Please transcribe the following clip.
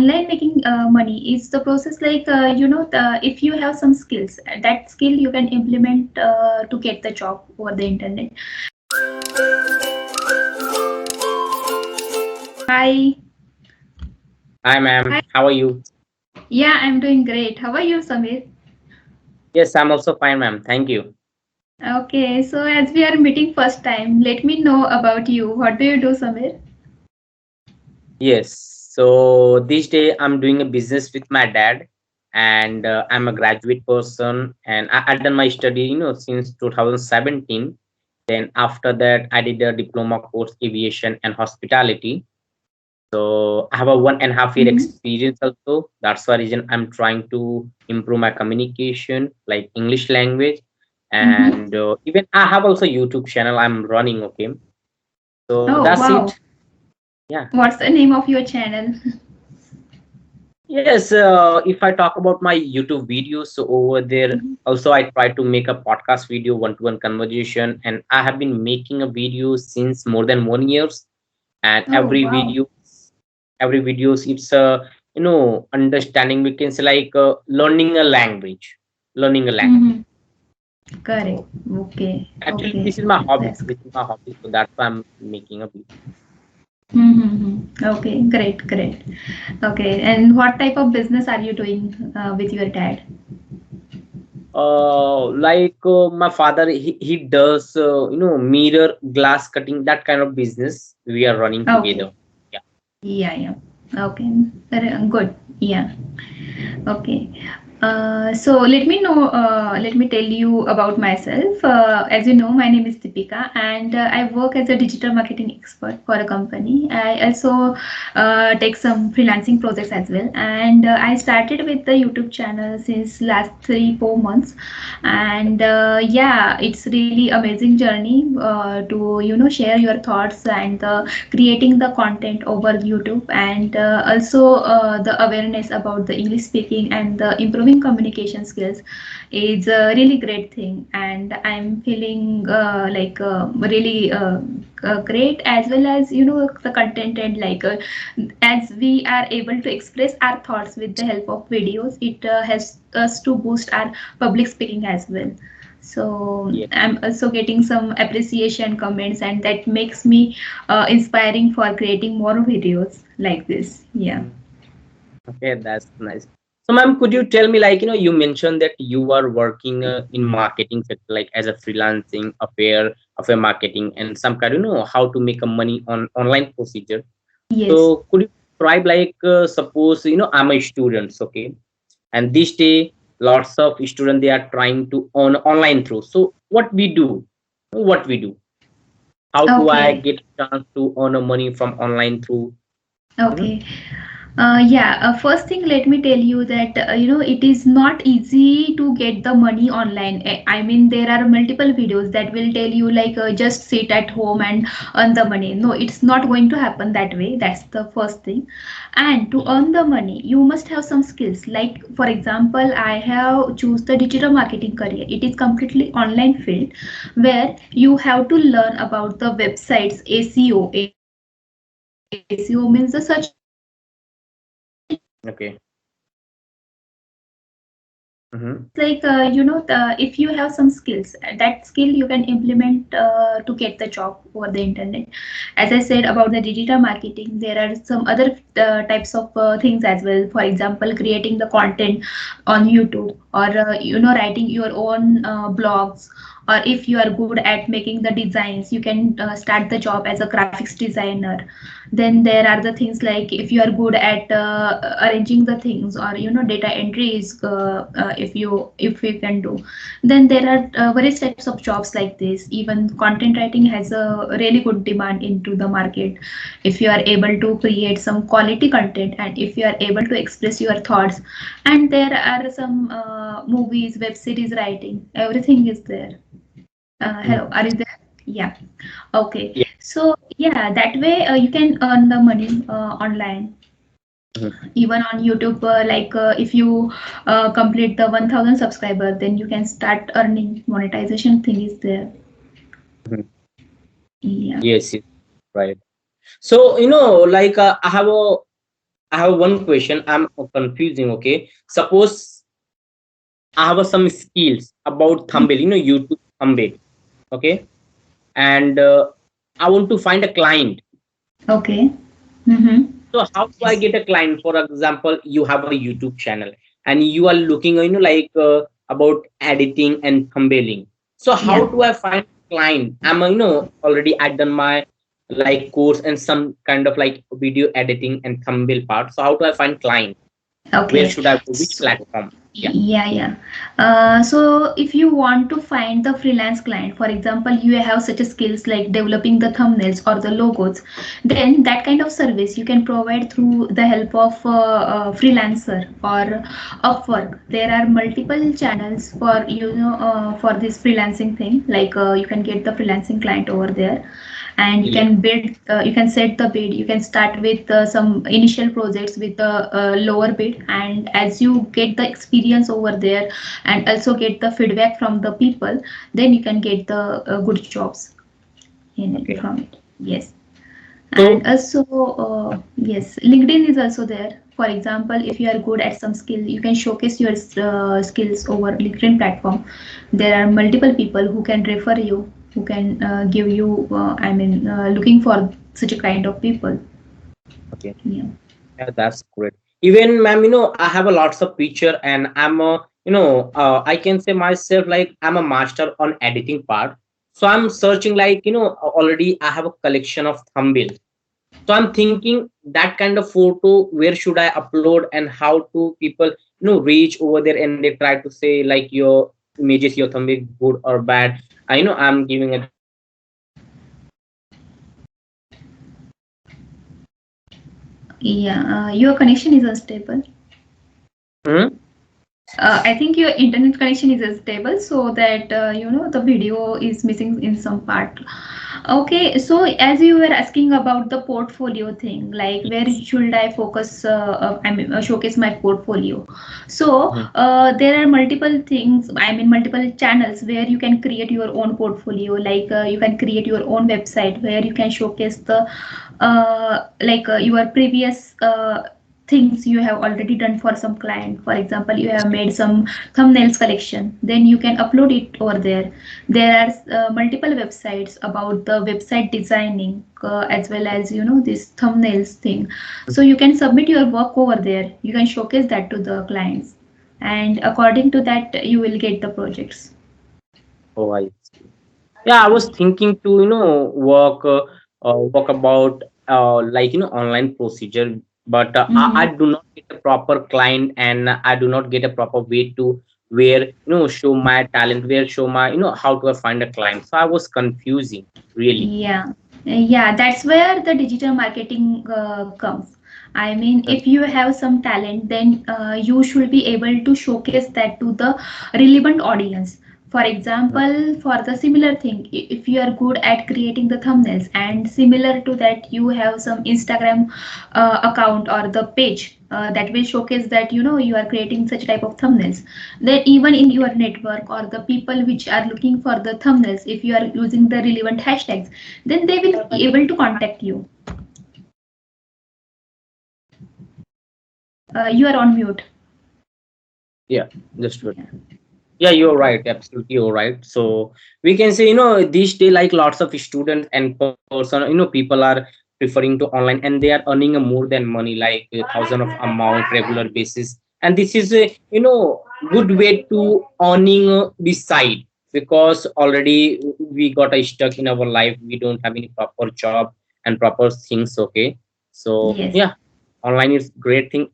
online making money is the process like if you have some skills, that skill you can implement to get the job over the internet. Hi. Hi, ma'am. Hi. How are you? Yeah, I'm doing great. How are you, Samir? Yes, I'm also fine, ma'am. Thank you. Okay, so as we are meeting first time, let me know about you. What do you do, Samir? Yes. So this day I'm doing a business with my dad, and I'm a graduate person, and I done my study, since 2017. Then after that, I did a diploma course aviation and hospitality. So I have a 1.5 year Mm-hmm. experience also. That's the reason I'm trying to improve my communication, like English language, Mm-hmm. and even I have also YouTube channel I'm running. Okay, so Oh, that's wow. it. Yeah. What's the name of your channel? Yes, if I talk about my YouTube videos, so over there Mhm. also I try to make a podcast video, one-to-one conversation, and I have been making a video since more than 1 years. And Oh, wow. every videos, it's a understanding. We can say like learning a language. Mm-hmm. Correct. Okay. Actually, Okay. this is my hobby. That's good. This is my hobby, so that's why I'm making a video. Mm-hmm. Okay. Great. Great. Okay. And what type of business are you doing with your dad? Like my father, he does mirror glass cutting, that kind of business we are running Okay. together. Yeah. Yeah. Yeah. Okay. Good. Yeah. Okay. So let me know. Let me tell you about myself. As you know, my name is Deepika, and I work as a digital marketing expert for a company. I also take some freelancing projects as well, and I started with the YouTube channel since last 3 4 months, and yeah, it's really amazing journey to share your thoughts and creating the content over YouTube, and also the awareness about the English speaking and the improving communication skills is a really great thing. And I'm feeling really great, as well as the content, and as we are able to express our thoughts with the help of videos, it helps us to boost our public speaking as well. So Yeah. I'm also getting some appreciation comments, and that makes me inspiring for creating more videos like this. Yeah. Mhm. Okay, that's nice. So, ma'am, could you tell me, like, you mentioned that you are working in marketing sector, like as a freelancing affair marketing, and some kind, how to make a money on online procedure. Yes. So, could you describe, like, suppose, I'm a student, okay, and this day, lots of students they are trying to earn online through. So, what we do, how do I Okay. get a chance to earn a money from online through? You know? Okay. Yeah, first thing, let me tell you that it is not easy to get the money online. I mean, there are multiple videos that will tell you like just sit at home and earn the money. No, it's not going to happen that way. That's the first thing. And to Mhm. earn the money, you must have some skills. Like for example, I have choose the digital marketing career. It is completely online field where you have to learn about the websites SEO. SEO means the search engine optimization, and Okay. Mm-hmm. it's like if you have some skills, that skill you can implement to get the job over the internet. As I said about the digital marketing, there are some other types of things as well. For example, creating the content on YouTube, or writing your own blogs, or if you are good at making the designs, you can start the job as a graphics designer. Then there are the things like if you are good at arranging the things, or data entry is if you can do. Then there are various types of jobs like this. Even content writing has a really good demand into the market. If you are able to create some quality content, and if you are able to express your thoughts, and there are some movies, web series writing, everything is there. Hello, Mm-hmm. are you there? Yeah. Okay. Yeah. So yeah, that way you can earn the money online, Mhm. even on YouTube. If you complete the 1,000 subscriber, then you can start earning. Monetization thing is there. Mhm. Yeah. Yes, yes, right. So, like I have one question. I'm confusing. Okay, suppose I have some skills about thumbnail, YouTube thumbnail. Okay, and I want to find a client. Okay. Mm-hmm. So how do I Yes. get a client? For example, you have a YouTube channel and you are looking, like about editing and thumbnailing. So how Yeah. do I find client? I'm, already I done my like course and some kind of like video editing and thumbnail part. So how do I find client? Where Okay. should I go? Which So, platform? Yeah. yeah, yeah. So if you want to find the freelance client, for example, you have such a skills like developing the thumbnails or the logos, then that kind of service you can provide through the help of freelancer or Upwork. There are multiple channels for for this freelancing thing. Like you can get the freelancing client over there, and you Yeah. can you can set the bid. You can start with some initial projects with a lower bid, and as you get the experience over there and also get the feedback from the people, then you can get the good jobs in it Okay. from it. Yes. And So also yes, LinkedIn is also there. For example, if you are good at some skill, you can showcase your skills over LinkedIn platform. There are multiple people who can refer you, who can give you looking for such a kind of people. okay. Yeah. Yeah, that's great. Even, ma'am, I have a lots of picture, and I'm a, I can say myself like I'm a master on editing part. So I'm searching like, already I have a collection of thumbnails. So I'm thinking that kind of photo, where should I upload and how to people, reach over there and they try to say like your images, your thumbnail good or bad. I know I'm giving a just Yeah, your connection is unstable. hmm? I think your internet connection is unstable, so that the video is missing in some part. Okay, so as you were asking about the portfolio thing, like where should I focus? Showcase my portfolio. So Mhm. there are multiple things. Multiple channels where you can create your own portfolio. Like you can create your own website where you can showcase the your previous things you have already done for some client. For example, you have made some thumbnails collection, then you can upload it over there. There are multiple websites about the website designing, as well as this thumbnails thing. So you can submit your work over there, you can showcase that to the clients, and according to that you will get the projects. Oh, I see. Yeah, I was thinking to work about like online procedure, but I Mm-hmm. do not get a proper client and I do not get a proper way to where show my talent, where show my how to find a client. So I was confusing really. Yeah, yeah, that's where the digital marketing comes. Mm, If you have some talent, then you should be able to showcase that to the relevant audience. For mm, example, for the similar thing, if you are good at creating the thumbnails, and similar to that, you have some Instagram account or the page that will showcase that you are creating such type of thumbnails, then even in your network or the people which are looking for the thumbnails, if you are using the relevant hashtags, then they will be able to contact you. You are on mute. yeah, just wait. Yeah. Yeah, you're right. Absolutely, you're right. So we can say, these day, like lots of students and person, people are preferring to online and they are earning a more than money, like a thousand of amount regular basis. And this is a, good way to earning this side because already we got a stuck in our life. We don't have any proper job and proper things. Okay. So Yes. yeah, online is great thing.